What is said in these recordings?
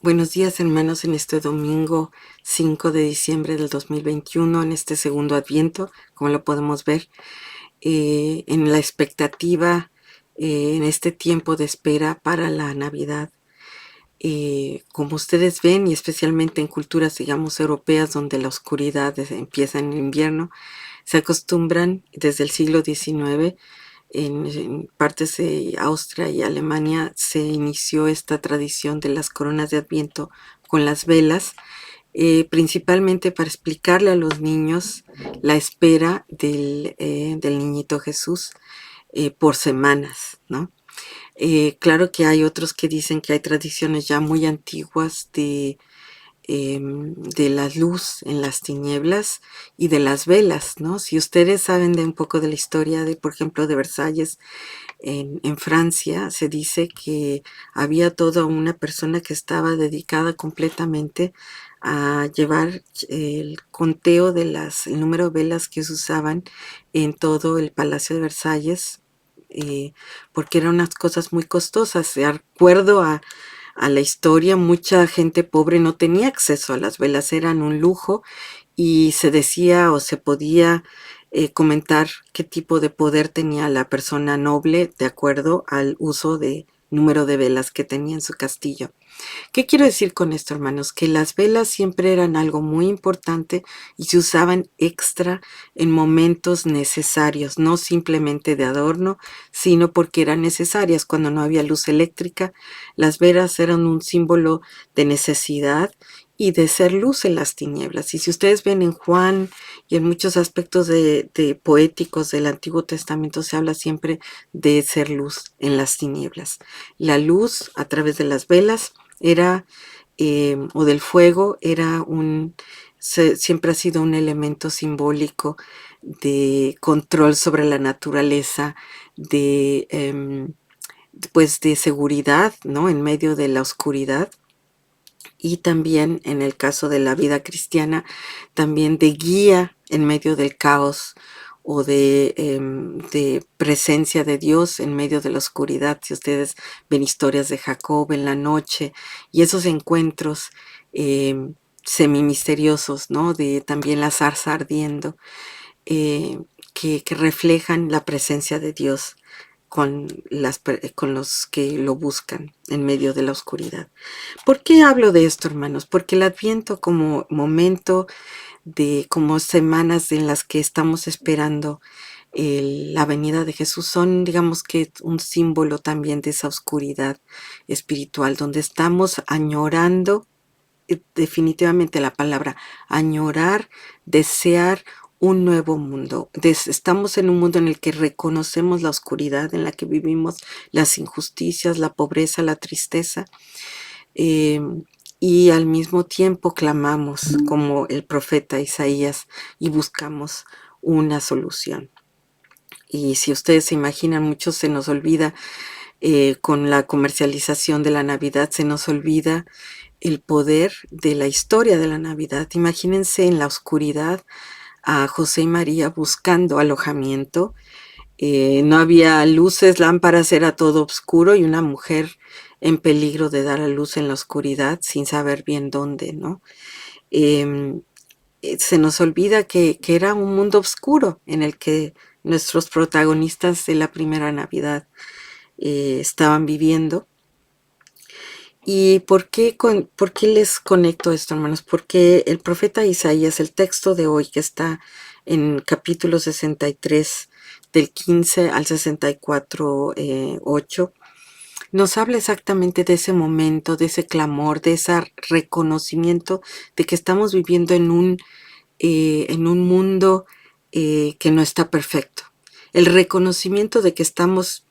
Buenos días, hermanos, en este domingo 5 de diciembre del 2021, en este segundo Adviento, como lo podemos ver, en la expectativa, en este tiempo de espera para la Navidad. Como ustedes ven, y especialmente en culturas, digamos, europeas, donde la oscuridad empieza en el invierno, se acostumbran desde el siglo XIX, en partes de Austria y Alemania, se inició esta tradición de las coronas de Adviento con las velas, principalmente para explicarle a los niños la espera del niñito Jesús por semanas, ¿no? Claro que hay otros que dicen que hay tradiciones ya muy antiguas de la luz en las tinieblas y de las velas, ¿no? Si ustedes saben de un poco de la historia de, por ejemplo, de Versalles en Francia, se dice que había toda una persona que estaba dedicada completamente a llevar el conteo de el número de velas que se usaban en todo el Palacio de Versalles, porque eran unas cosas muy costosas. De acuerdo a la historia, mucha gente pobre no tenía acceso a las velas, eran un lujo y se decía o se podía comentar qué tipo de poder tenía la persona noble de acuerdo al uso de número de velas que tenía en su castillo. ¿Qué quiero decir con esto, hermanos? Que las velas siempre eran algo muy importante y se usaban extra en momentos necesarios, no simplemente de adorno, sino porque eran necesarias. Cuando no había luz eléctrica, las velas eran un símbolo de necesidad y de ser luz en las tinieblas. Y si ustedes ven en Juan y en muchos aspectos de poéticos del Antiguo Testamento, se habla siempre de ser luz en las tinieblas. La luz a través de las velas era, o del fuego, siempre ha sido un elemento simbólico de control sobre la naturaleza, pues de seguridad, ¿no? En medio de la oscuridad. Y también en el caso de la vida cristiana, también de guía en medio del caos o de presencia de Dios en medio de la oscuridad. Si ustedes ven historias de Jacob en la noche y esos encuentros semi-misteriosos, ¿no? De también la zarza ardiendo, eh, que reflejan la presencia de Dios con los que lo buscan en medio de la oscuridad. ¿Por qué hablo de esto, hermanos? Porque el Adviento como momento como semanas en las que estamos esperando la venida de Jesús son, digamos que un símbolo también de esa oscuridad espiritual, donde estamos añorando, definitivamente la palabra añorar, desear un nuevo mundo. Estamos en un mundo en el que reconocemos la oscuridad en la que vivimos, las injusticias, la pobreza, la tristeza, eh, y al mismo tiempo clamamos como el profeta Isaías y buscamos una solución. Y si ustedes se imaginan, mucho se nos olvida con la comercialización de la Navidad, se nos olvida el poder de la historia de la Navidad. Imagínense en la oscuridad a José y María buscando alojamiento. No había luces, lámparas, era todo oscuro y una mujer en peligro de dar a luz en la oscuridad sin saber bien dónde, ¿no? Em, Se nos olvida que era un mundo oscuro en el que nuestros protagonistas de la primera Navidad estaban viviendo. ¿Y por qué les conecto esto, hermanos? Porque el profeta Isaías, el texto de hoy que está en capítulo 63, del 15 al 64, 8, nos habla exactamente de ese momento, de ese clamor, de ese reconocimiento de que estamos viviendo en un mundo que no está perfecto. El reconocimiento de que estamos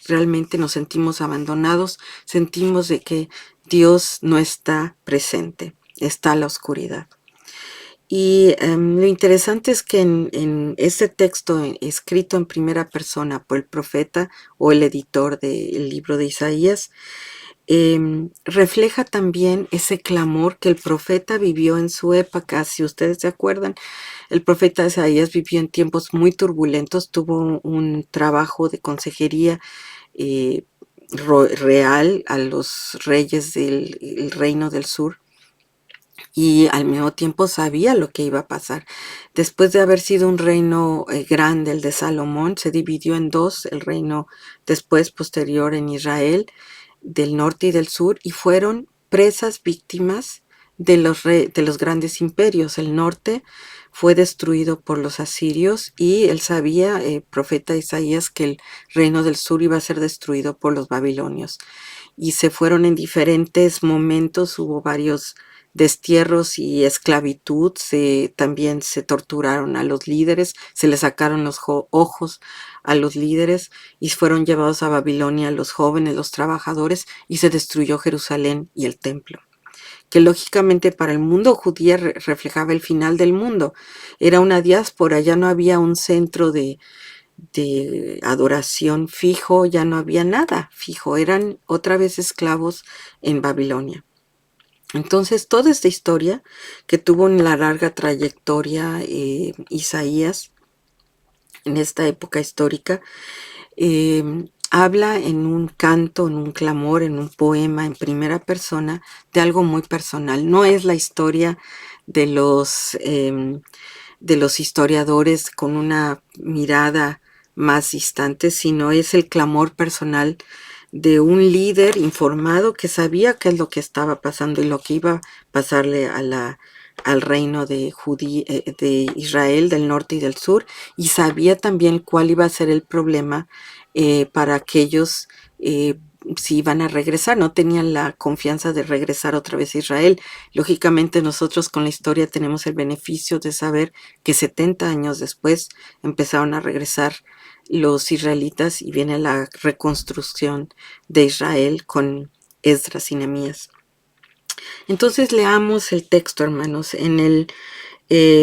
realmente nos sentimos abandonados, sentimos de que Dios no está presente, está la oscuridad. Y lo interesante es que en ese texto escrito en primera persona por el profeta o el editor del libro de Isaías, refleja también ese clamor que el profeta vivió en su época. Si ustedes se acuerdan, el profeta Isaías vivió en tiempos muy turbulentos, tuvo un trabajo de consejería eh, real a los reyes del el reino del sur, y al mismo tiempo sabía lo que iba a pasar. Después de haber sido un reino grande, el de Salomón, se dividió en dos, el reino después posterior en Israel, del norte y del sur, y fueron presas víctimas de los grandes imperios. El norte fue destruido por los asirios y él sabía, profeta Isaías, que el reino del sur iba a ser destruido por los babilonios. Y se fueron en diferentes momentos, hubo varios destierros y esclavitud, también se torturaron a los líderes, se les sacaron los ojos a los líderes y fueron llevados a Babilonia los jóvenes, los trabajadores, y se destruyó Jerusalén y el templo, que lógicamente para el mundo judío reflejaba el final del mundo. Era una diáspora, ya no había un centro de adoración fijo, ya no había nada fijo, eran otra vez esclavos en Babilonia. Entonces, toda esta historia que tuvo una larga trayectoria Isaías en esta época histórica, habla en un canto, en un clamor, en un poema en primera persona de algo muy personal. No es la historia de los historiadores con una mirada más distante, sino es el clamor personal de un líder informado que sabía qué es lo que estaba pasando y lo que iba a pasarle al reino de Israel del norte y del sur, y sabía también cuál iba a ser el problema para aquellos si iban a regresar. No tenían la confianza de regresar otra vez a Israel. Lógicamente nosotros con la historia tenemos el beneficio de saber que 70 años después empezaron a regresar los israelitas y viene la reconstrucción de Israel con Esdras y Nehemías. Entonces leamos el texto, hermanos. En el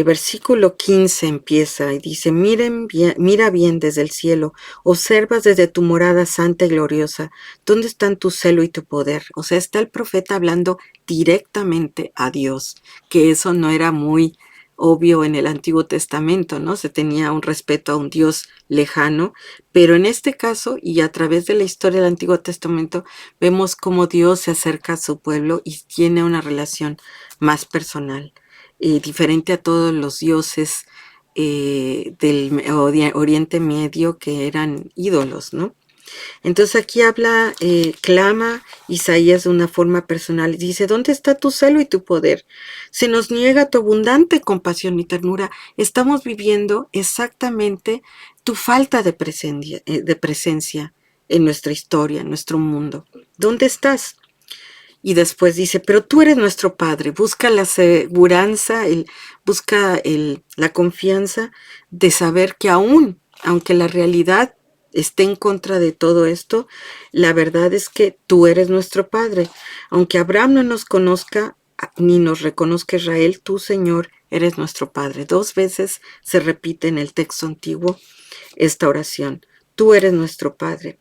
versículo 15 empieza y dice: mira bien desde el cielo, observas desde tu morada santa y gloriosa, ¿dónde están tu celo y tu poder? O sea, está el profeta hablando directamente a Dios, que eso no era muy obvio en el Antiguo Testamento, ¿no? Se tenía un respeto a un Dios lejano, pero en este caso y a través de la historia del Antiguo Testamento vemos cómo Dios se acerca a su pueblo y tiene una relación más personal, diferente a todos los dioses del Oriente Medio que eran ídolos, ¿no? Entonces aquí clama Isaías de una forma personal. Dice: ¿dónde está tu celo y tu poder? Se nos niega tu abundante compasión y ternura. Estamos viviendo exactamente tu falta de presencia en nuestra historia, en nuestro mundo. ¿Dónde estás? Y después dice: pero tú eres nuestro Padre. Busca la seguranza, busca la confianza de saber que aunque la realidad esté en contra de todo esto, la verdad es que tú eres nuestro Padre. Aunque Abraham no nos conozca ni nos reconozca Israel, tú, Señor, eres nuestro Padre. 2 veces se repite en el texto antiguo esta oración. Tú eres nuestro Padre.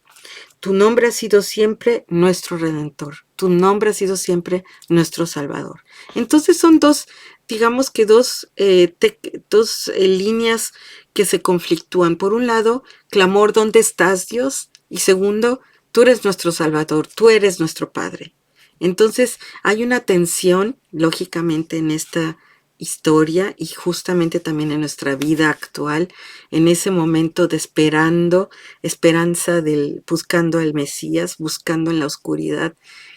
Tu nombre ha sido siempre nuestro Redentor. Tu nombre ha sido siempre nuestro Salvador. Entonces son digamos que dos líneas que se conflictúan. Por un lado, clamor: ¿dónde estás, Dios? Y segundo, tú eres nuestro Salvador, tú eres nuestro Padre. Entonces hay una tensión, lógicamente, en esta historia y justamente también en nuestra vida actual, en ese momento de esperanza buscando al Mesías, buscando en la oscuridad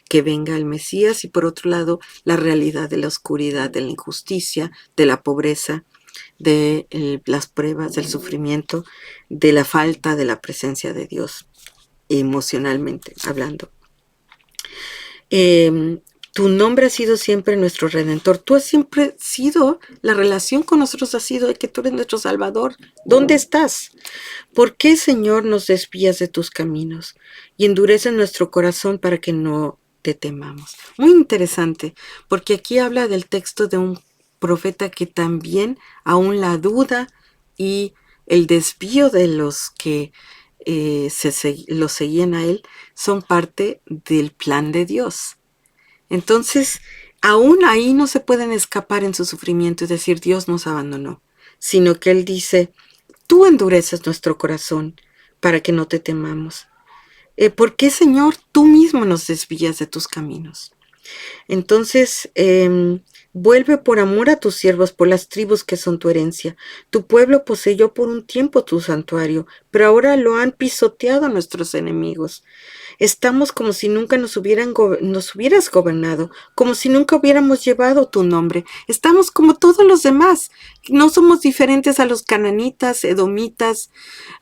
que venga el Mesías, y por otro lado la realidad de la oscuridad, de la injusticia, de la pobreza, de las pruebas, del sufrimiento, de la falta de la presencia de Dios, emocionalmente hablando. Tu nombre ha sido siempre nuestro Redentor. Tú has siempre sido, la relación con nosotros ha sido de que tú eres nuestro Salvador. ¿Dónde estás? ¿Por qué, Señor, nos desvías de tus caminos y endureces nuestro corazón para que no te temamos? Muy interesante, porque aquí habla del texto de un profeta que también aún la duda y el desvío de los que lo seguían a él son parte del plan de Dios. Entonces, aún ahí no se pueden escapar en su sufrimiento y decir: Dios nos abandonó, sino que él dice: tú endureces nuestro corazón para que no te temamos. ¿Por qué, Señor, tú mismo nos desvías de tus caminos? Entonces, vuelve por amor a tus siervos, por las tribus que son tu herencia. Tu pueblo poseyó por un tiempo tu santuario, pero ahora lo han pisoteado nuestros enemigos. Estamos como si nunca nos hubieras gobernado, como si nunca hubiéramos llevado tu nombre. Estamos como todos los demás. No somos diferentes a los cananitas, edomitas,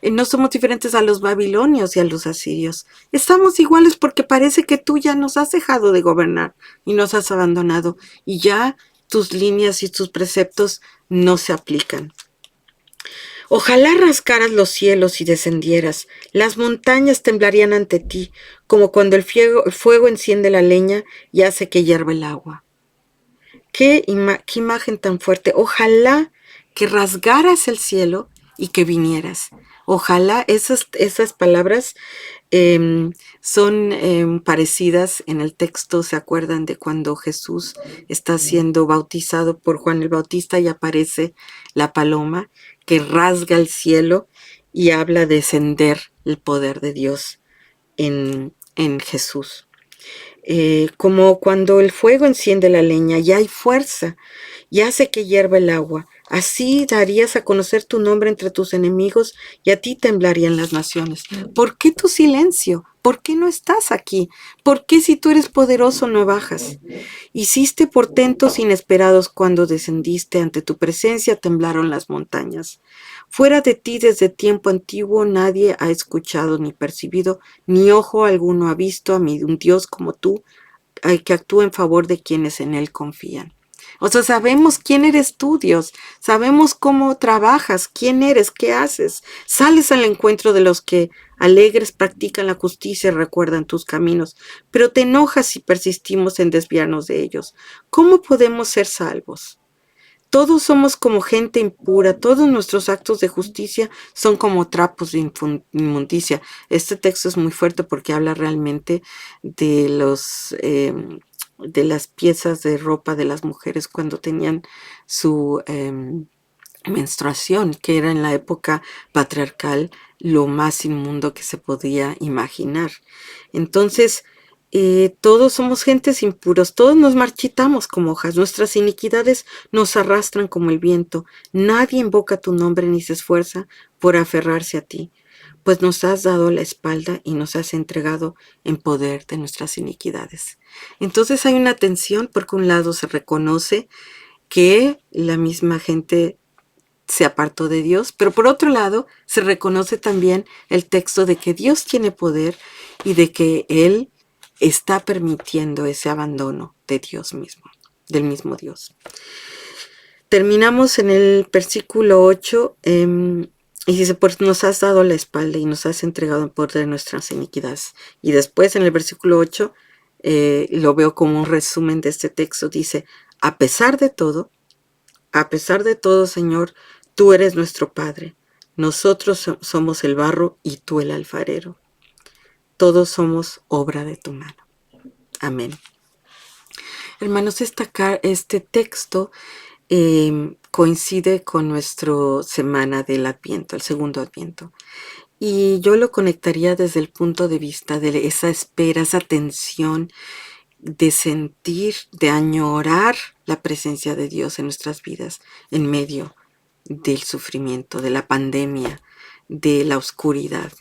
no somos diferentes a los babilonios y a los asirios. Estamos iguales porque parece que tú ya nos has dejado de gobernar y nos has abandonado y ya tus líneas y tus preceptos no se aplican. Ojalá rascaras los cielos y descendieras, las montañas temblarían ante ti, como cuando el fuego enciende la leña y hace que hierva el agua. Qué imagen tan fuerte. Ojalá que rasgaras el cielo y que vinieras. Ojalá esas palabras son parecidas en el texto. ¿Se acuerdan de cuando Jesús está siendo bautizado por Juan el Bautista y aparece la paloma que rasga el cielo y habla de descender el poder de Dios en Jesús? Como cuando el fuego enciende la leña y hay fuerza y hace que hierva el agua. Así darías a conocer tu nombre entre tus enemigos y a ti temblarían las naciones. ¿Por qué tu silencio? ¿Por qué no estás aquí? ¿Por qué si tú eres poderoso no bajas? Hiciste portentos inesperados cuando descendiste, ante tu presencia temblaron las montañas. Fuera de ti desde tiempo antiguo nadie ha escuchado ni percibido, ni ojo alguno ha visto a un Dios como tú, que actúa en favor de quienes en él confían. O sea, sabemos quién eres tú, Dios. Sabemos cómo trabajas, quién eres, qué haces. Sales al encuentro de los que alegres practican la justicia y recuerdan tus caminos, pero te enojas si persistimos en desviarnos de ellos. ¿Cómo podemos ser salvos? Todos somos como gente impura, todos nuestros actos de justicia son como trapos de inmundicia. Este texto es muy fuerte porque habla realmente de de las piezas de ropa de las mujeres cuando tenían su menstruación, que era en la época patriarcal lo más inmundo que se podía imaginar. Entonces, todos somos gentes impuros, todos nos marchitamos como hojas, nuestras iniquidades nos arrastran como el viento, nadie invoca tu nombre ni se esfuerza por aferrarse a ti, pues nos has dado la espalda y nos has entregado en poder de nuestras iniquidades. Entonces hay una tensión porque un lado se reconoce que la misma gente se apartó de Dios, pero por otro lado se reconoce también el texto de que Dios tiene poder y de que Él está permitiendo ese abandono de Dios mismo, del mismo Dios. Terminamos en el versículo 8 y dice, pues nos has dado la espalda y nos has entregado en poder de nuestras iniquidades. Y después en el versículo 8 lo veo como un resumen de este texto, dice, a pesar de todo, Señor, tú eres nuestro Padre. Nosotros somos el barro y tú el alfarero. Todos somos obra de tu mano. Amén. Hermanos, este texto coincide con nuestra semana del Adviento, el segundo Adviento. Y yo lo conectaría desde el punto de vista de esa espera, esa tensión de sentir, de añorar la presencia de Dios en nuestras vidas en medio del sufrimiento, de la pandemia, de la oscuridad.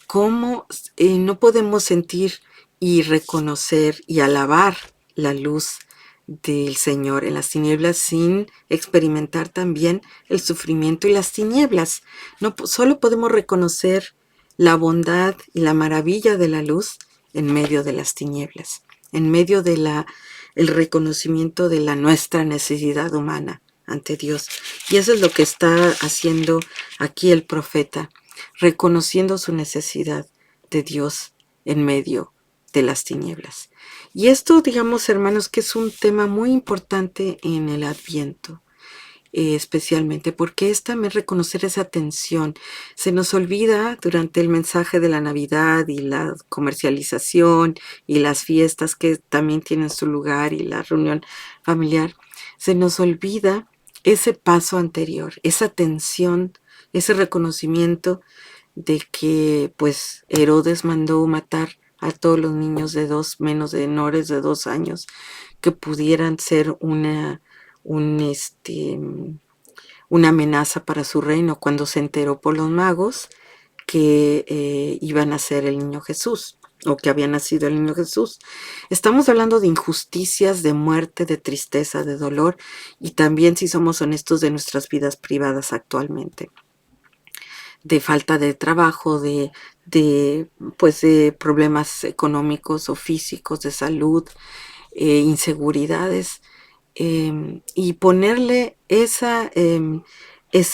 ¿Cómo no podemos sentir y reconocer y alabar la luz del Señor en las tinieblas sin experimentar también el sufrimiento y las tinieblas? No solo podemos reconocer la bondad y la maravilla de la luz en medio de las tinieblas, en medio de el reconocimiento de nuestra necesidad humana ante Dios. Y eso es lo que está haciendo aquí el profeta, reconociendo su necesidad de Dios en medio de las tinieblas. Y esto, digamos, hermanos, que es un tema muy importante en el Adviento, especialmente porque es también reconocer esa tensión. Se nos olvida durante el mensaje de la Navidad y la comercialización y las fiestas que también tienen su lugar y la reunión familiar, se nos olvida ese paso anterior, esa tensión, ese reconocimiento de que pues Herodes mandó matar a todos los niños de menores de 2 años que pudieran ser un, este, una amenaza para su reino, cuando se enteró por los magos que iban a ser el niño Jesús, o que había nacido el niño Jesús. Estamos hablando de injusticias, de muerte, de tristeza, de dolor, y también, si somos honestos, de nuestras vidas privadas actualmente, de falta de trabajo, pues de problemas económicos o físicos, de salud, inseguridades, y ponerle ese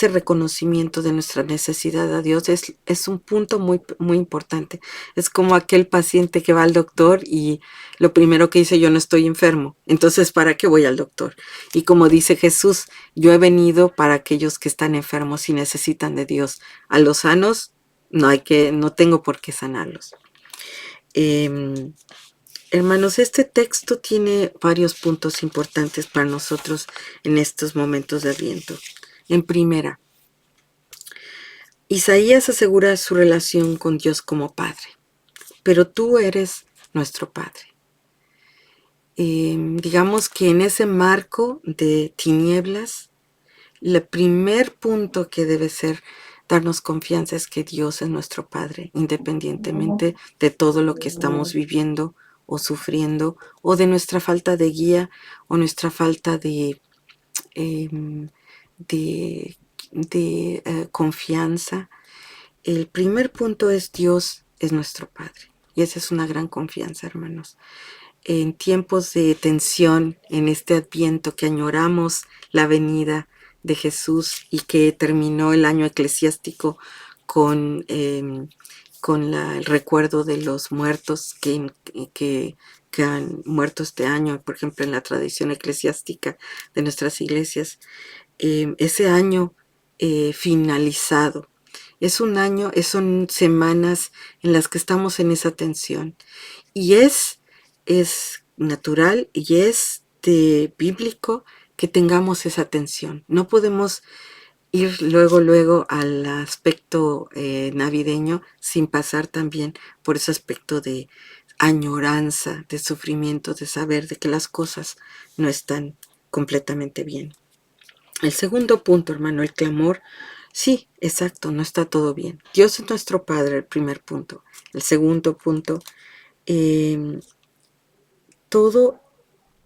reconocimiento de nuestra necesidad a Dios es un punto muy, muy importante. Es como aquel paciente que va al doctor y lo primero que dice: yo no estoy enfermo, entonces ¿para qué voy al doctor? Y como dice Jesús: yo he venido para aquellos que están enfermos y necesitan de Dios. A los sanos no tengo por qué sanarlos. Em, Hermanos, este texto tiene varios puntos importantes para nosotros en estos momentos de Adviento. En primera, Isaías asegura su relación con Dios como Padre, pero tú eres nuestro Padre. Digamos que en ese marco de tinieblas, el primer punto que debe ser darnos confianza es que Dios es nuestro Padre, independientemente de todo lo que estamos viviendo o sufriendo, o de nuestra falta de guía, o nuestra falta em, de, de confianza. El primer punto es: Dios es nuestro Padre. Y esa es una gran confianza, hermanos. En tiempos de tensión, en este Adviento que añoramos la venida de Jesús y que terminó el año eclesiástico con, el recuerdo de los muertos que han muerto este año, por ejemplo, en la tradición eclesiástica de nuestras iglesias, ese año finalizado. Son semanas en las que estamos en esa tensión. Y es natural y es bíblico que tengamos esa tensión. No podemos ir luego al aspecto navideño sin pasar también por ese aspecto de añoranza, de sufrimiento, de saber de que las cosas no están completamente bien. El segundo punto, hermano, el clamor. Sí, exacto, no está todo bien. Dios es nuestro Padre, el primer punto. El segundo punto, todo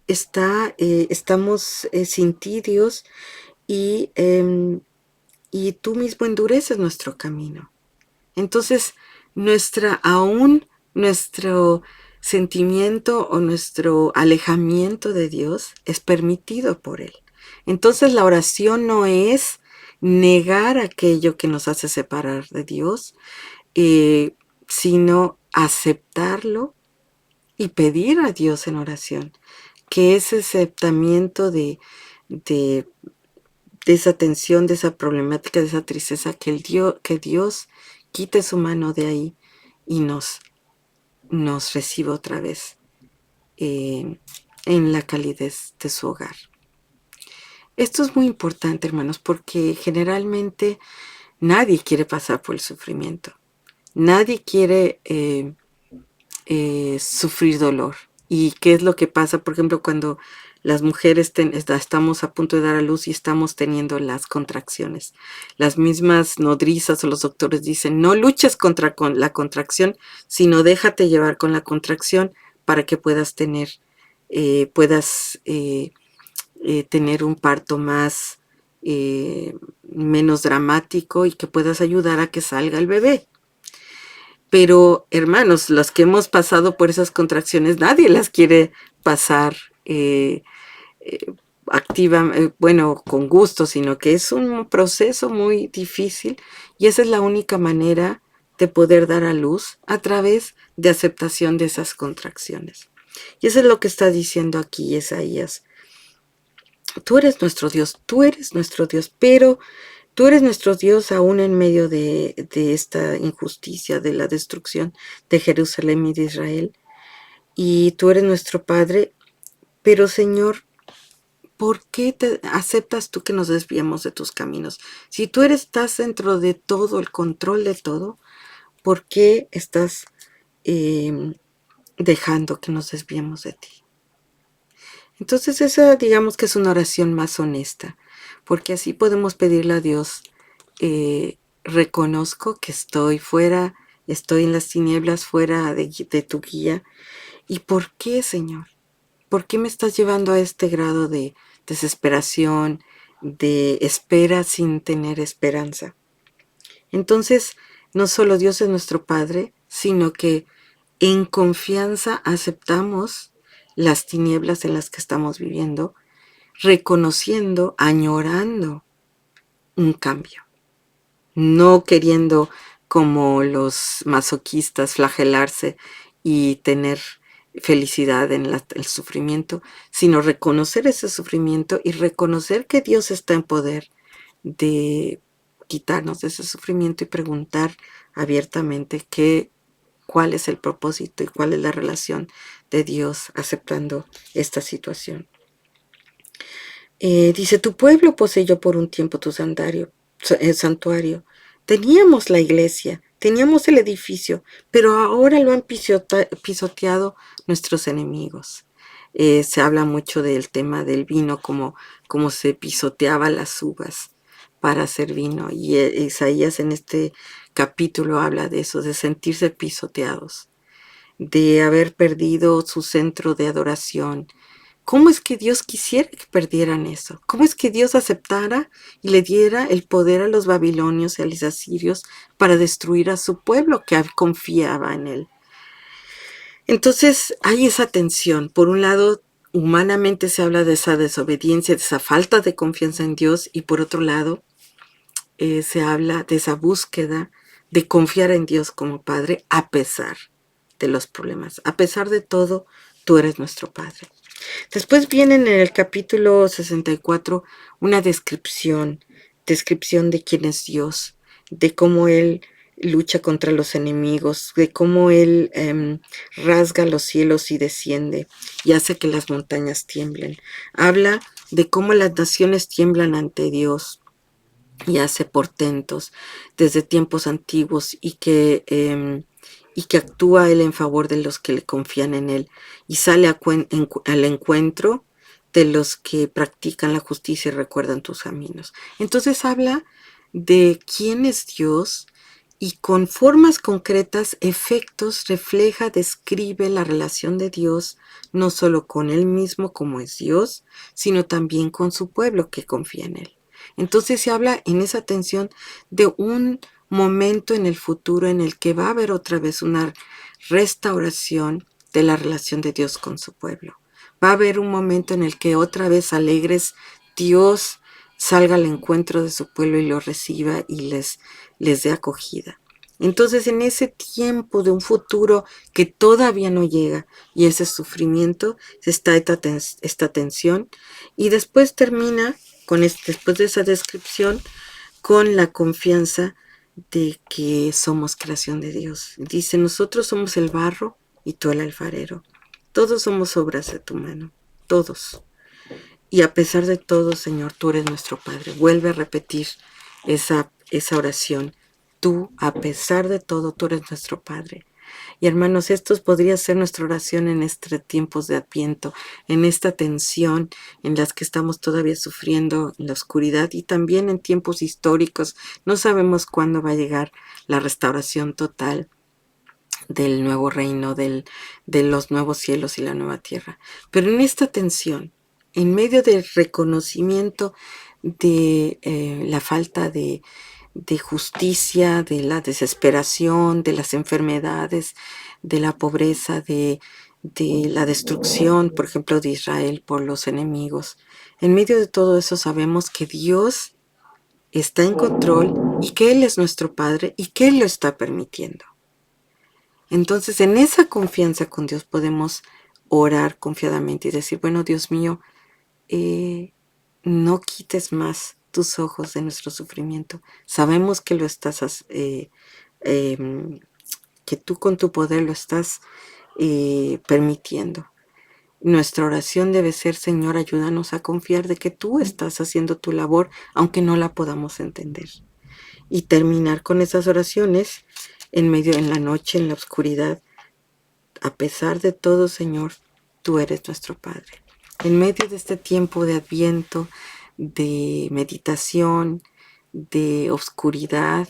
estamos sin ti, Dios, y, y tú mismo endureces nuestro camino. Entonces, nuestro sentimiento o nuestro alejamiento de Dios es permitido por Él. Entonces, la oración no es negar aquello que nos hace separar de Dios, sino aceptarlo y pedir a Dios en oración que ese aceptamiento de esa tensión, de esa problemática, de esa tristeza, que Dios quite su mano de ahí y nos reciba otra vez en la calidez de su hogar. Esto es muy importante, hermanos, porque generalmente nadie quiere pasar por el sufrimiento. Nadie quiere sufrir dolor. ¿Y qué es lo que pasa, por ejemplo, cuando las mujeres estamos a punto de dar a luz y estamos teniendo las contracciones? Las mismas nodrizas o los doctores dicen: no luches contra la contracción, sino déjate llevar con la contracción para que puedas tener un parto menos dramático y que puedas ayudar a que salga el bebé. Pero, hermanos, los que hemos pasado por esas contracciones, nadie las quiere pasar con gusto, sino que es un proceso muy difícil, y esa es la única manera de poder dar a luz, a través de aceptación de esas contracciones. Y eso es lo que está diciendo aquí Isaías. Tú eres nuestro Dios, pero tú eres nuestro Dios aún en medio de esta injusticia, de la destrucción de Jerusalén y de Israel. Y tú eres nuestro Padre, pero Señor, ¿por qué aceptas tú que nos desviemos de tus caminos? Si tú estás dentro de todo, el control de todo, ¿por qué estás dejando que nos desviemos de ti? Entonces esa digamos que es una oración más honesta, porque así podemos pedirle a Dios, reconozco que estoy fuera, estoy en las tinieblas fuera de tu guía. ¿Y por qué, Señor? ¿Por qué me estás llevando a este grado de desesperación, de espera sin tener esperanza? Entonces, no solo Dios es nuestro Padre, sino que en confianza aceptamos las tinieblas en las que estamos viviendo, reconociendo, añorando un cambio, no queriendo como los masoquistas flagelarse y tener felicidad en el sufrimiento, sino reconocer ese sufrimiento y reconocer que Dios está en poder de quitarnos de ese sufrimiento y preguntar abiertamente cuál es el propósito y cuál es la relación de Dios aceptando esta situación. Dice, tu pueblo poseyó por un tiempo tu santuario. Teníamos la iglesia, teníamos el edificio, pero ahora lo han pisoteado nuestros enemigos. Se habla mucho del tema del vino, como se pisoteaba las uvas para hacer vino. Y Isaías en este capítulo habla de eso, de sentirse pisoteados, de haber perdido su centro de adoración. ¿Cómo es que Dios quisiera que perdieran eso? ¿Cómo es que Dios aceptara y le diera el poder a los babilonios y a los asirios para destruir a su pueblo que confiaba en él? Entonces hay esa tensión. Por un lado, humanamente se habla de esa desobediencia, de esa falta de confianza en Dios, y por otro lado, se habla de esa búsqueda de confiar en Dios como Padre a pesar de los problemas. A pesar de todo, tú eres nuestro Padre. Después viene en el capítulo 64 una descripción de quién es Dios, de cómo Él lucha contra los enemigos, de cómo Él rasga los cielos y desciende y hace que las montañas tiemblen. Habla de cómo las naciones tiemblan ante Dios y hace portentos desde tiempos antiguos y que actúa Él en favor de los que le confían en Él y sale al encuentro de los que practican la justicia y recuerdan tus caminos. Entonces habla de quién es Dios y con formas concretas, efectos, refleja, describe la relación de Dios, no solo con Él mismo como es Dios, sino también con su pueblo que confía en Él. Entonces se habla en esa tensión de un momento en el futuro en el que va a haber otra vez una restauración de la relación de Dios con su pueblo. Va a haber un momento en el que otra vez alegres Dios salga al encuentro de su pueblo y lo reciba y les dé acogida. Entonces en ese tiempo de un futuro que todavía no llega y ese sufrimiento está esta tensión y después termina después de esa descripción con la confianza de que somos creación de Dios. Dice, nosotros somos el barro y tú el alfarero. Todos somos obras de tu mano, todos. Y a pesar de todo, Señor, tú eres nuestro Padre. Vuelve a repetir esa oración. Tú, a pesar de todo, tú eres nuestro Padre. Y hermanos, esto podría ser nuestra oración en estos tiempos de Adviento, en esta tensión en las que estamos todavía sufriendo en la oscuridad y también en tiempos históricos. No sabemos cuándo va a llegar la restauración total del nuevo reino, de los nuevos cielos y la nueva tierra. Pero en esta tensión, en medio del reconocimiento de la falta de justicia, de la desesperación, de las enfermedades, de la pobreza, de la destrucción, por ejemplo, de Israel por los enemigos. En medio de todo eso sabemos que Dios está en control y que Él es nuestro Padre y que Él lo está permitiendo. Entonces, en esa confianza con Dios podemos orar confiadamente y decir, bueno, Dios mío, no quites más tus ojos de nuestro sufrimiento. Sabemos que lo estás, que tú con tu poder lo estás permitiendo. Nuestra oración debe ser, Señor, ayúdanos a confiar de que tú estás haciendo tu labor, aunque no la podamos entender. Y terminar con esas oraciones en medio, en la noche, en la oscuridad. A pesar de todo, Señor, tú eres nuestro Padre. En medio de este tiempo de Adviento, de meditación, de oscuridad,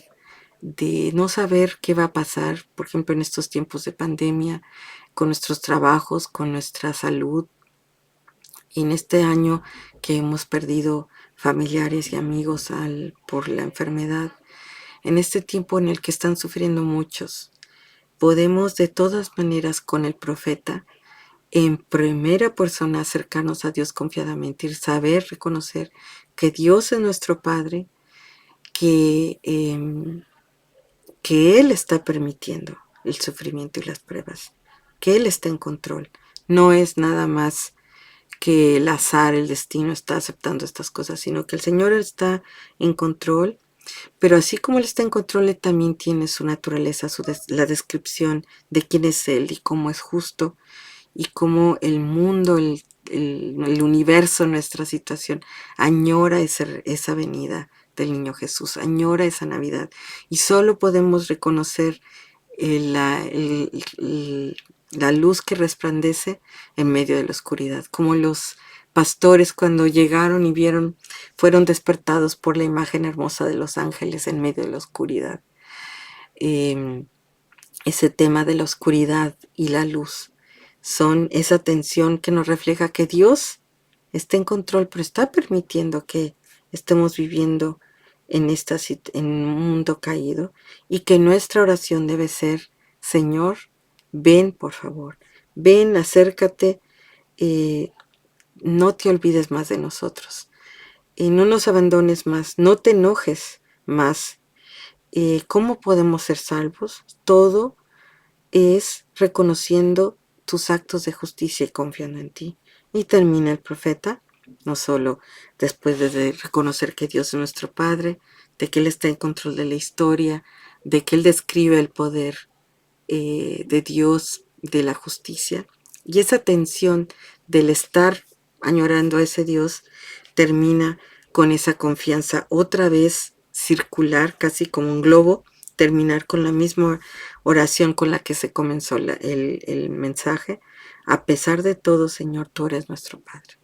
de no saber qué va a pasar, por ejemplo, en estos tiempos de pandemia, con nuestros trabajos, con nuestra salud, y en este año que hemos perdido familiares y amigos por la enfermedad, en este tiempo en el que están sufriendo muchos, podemos de todas maneras con el profeta en primera persona acercarnos a Dios confiadamente y saber reconocer que Dios es nuestro Padre, que, que Él está permitiendo el sufrimiento y las pruebas, que Él está en control. No es nada más que el azar, el destino está aceptando estas cosas, sino que el Señor está en control, pero así como Él está en control, Él también tiene su naturaleza, la descripción de quién es Él y cómo es justo y cómo el mundo, el universo, nuestra situación, añora esa venida del niño Jesús, añora esa Navidad. Y solo podemos reconocer la luz que resplandece en medio de la oscuridad, como los pastores cuando llegaron y vieron, fueron despertados por la imagen hermosa de los ángeles en medio de la oscuridad. Ese tema de la oscuridad y la luz son esa tensión que nos refleja que Dios está en control, pero está permitiendo que estemos viviendo en un mundo caído, y que nuestra oración debe ser: Señor, ven por favor, ven, acércate, eh, no te olvides más de nosotros, no nos abandones más, no te enojes más. ¿Cómo podemos ser salvos? Todo es reconociendo tus actos de justicia y confiando en ti. Y termina el profeta, no solo después de reconocer que Dios es nuestro Padre, de que Él está en control de la historia, de que Él describe el poder de Dios, de la justicia, y esa tensión del estar añorando a ese Dios termina con esa confianza otra vez circular, casi como un globo, terminar con la misma oración con la que se comenzó el mensaje. A pesar de todo, Señor, tú eres nuestro Padre.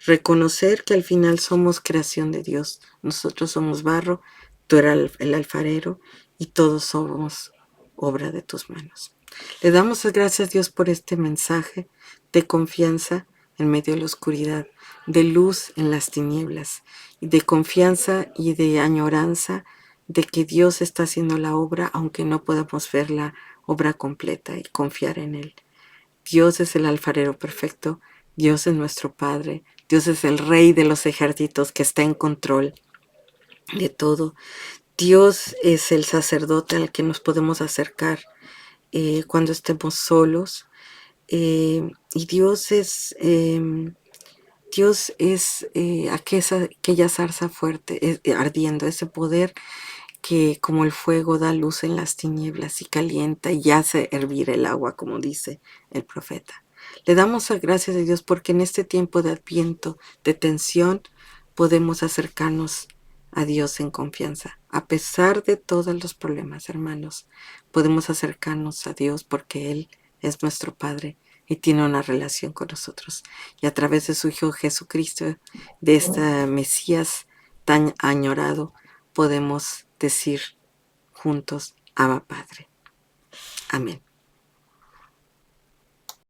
Reconocer que al final somos creación de Dios. Nosotros somos barro, tú eres el alfarero y todos somos obra de tus manos. Le damos las gracias, Dios, por este mensaje de confianza en medio de la oscuridad, de luz en las tinieblas, y de confianza y de añoranza de que Dios está haciendo la obra, aunque no podamos ver la obra completa, y confiar en Él. Dios es el alfarero perfecto, Dios es nuestro Padre, Dios es el Rey de los ejércitos que está en control de todo. Dios es el sacerdote al que nos podemos acercar cuando estemos solos. Y Dios es aquella zarza fuerte, ardiendo, ese poder que como el fuego da luz en las tinieblas y calienta y hace hervir el agua, como dice el profeta. Le damos las gracias a Dios porque en este tiempo de Adviento, de tensión, podemos acercarnos a Dios en confianza. A pesar de todos los problemas, hermanos, podemos acercarnos a Dios porque Él es nuestro Padre y tiene una relación con nosotros. Y a través de su Hijo Jesucristo, de este Mesías tan añorado, podemos decir juntos: Abba Padre. Amén.